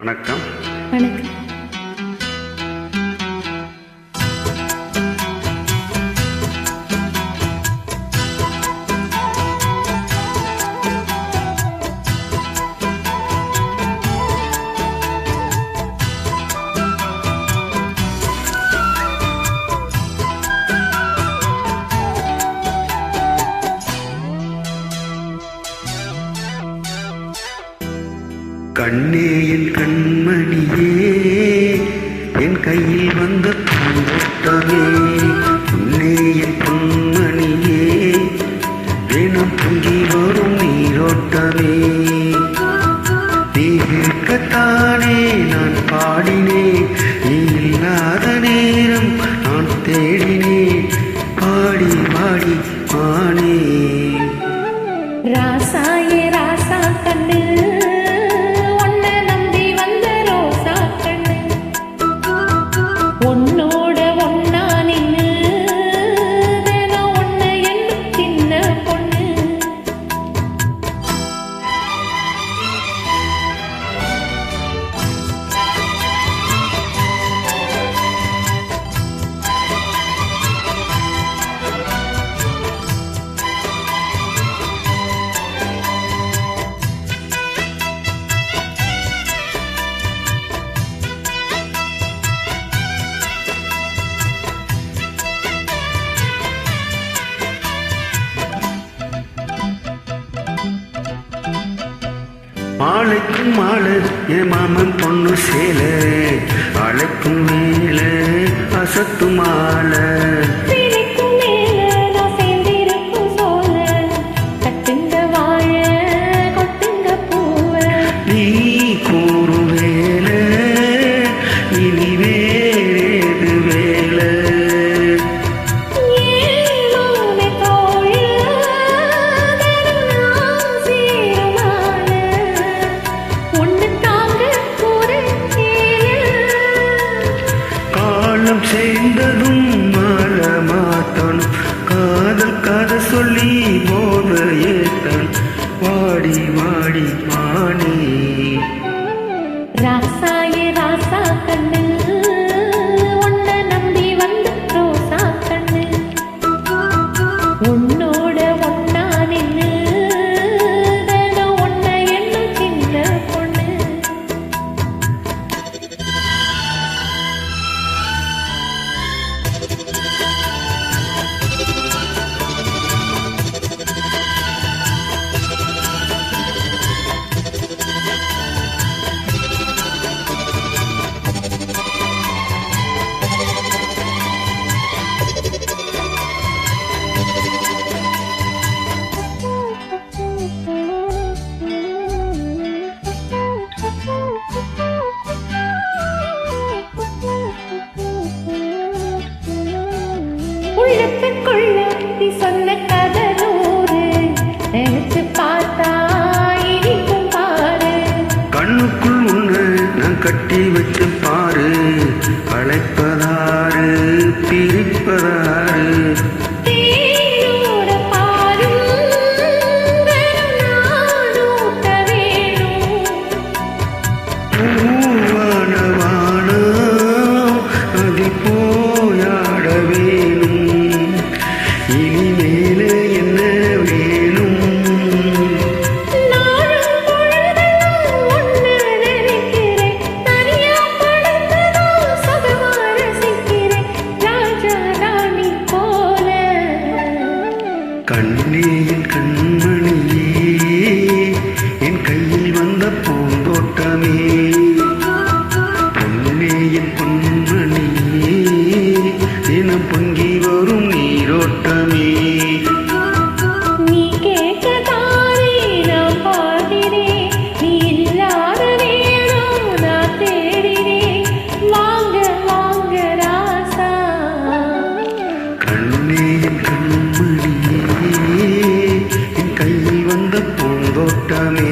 வணக்கம். வணக்கம். கண்ணே என் கண்மணியே, என் கையில் வந்த பூந்தோட்டமே, உன்னே என் பொன்மணியே, தினம் பொங்கி வரும் நீரோட்டமே. நீ இருக்கத்தானே நான் பாடினேன், நீ இல்லாத நேரம் நான் தேடினேன், பாடி பாடி பானே. ராசாயே ராசா கண்ணு, உன்னோட ஒன்னா நின்னு தினம் ஒன்ன என்ன சின்ன பொண்ணு. மாலைக்கும் மாலை என் மாமன் பொண்ணு சேல, அழைக்கும் மேல அசத்து மாலை. நீ கூறும் வேலை இனி வேறு வேலை. சேர்ந்ததும் மாலை மாத்தணும், காதல் கதை சொல்லி போத ஏத்தன், வாடி வாடி மானே. ராசாயே ராசா கண்ணு, உன்னை நம்பி வந்த ரோசா கண்ணு, உன்னோட ஒன்னா நின்னு தினம் ஒன்ன என்ன சின்ன பொண்ணு. உள்ளத்துக்குள்ள நீ சொன்ன கதை நூறு, நினைச்சு பார்த்தா இனிக்கும் பாரு. கண்ணுக்குள் உன்னை நான் கட்டி வச்சு பாரு, அழைப்பதாரு பிரிப்பதாரு. கண்ணே என் கண்மணியே, என் கையில் வந்த பூந்தோட்டமே, பொன்னே என் பொன்மணியே, தினம் பொங்கி வரும் நீரோட்டமே. நீ கேட்கதானே நான் பாடினேன், நீ இல்லாத நேரம் நான் தேடினேன், வாங்க வாங்க ராசா. கண்ணே என் கண்மணியே, என் கையில் வந்த பூந்தோட்டமே.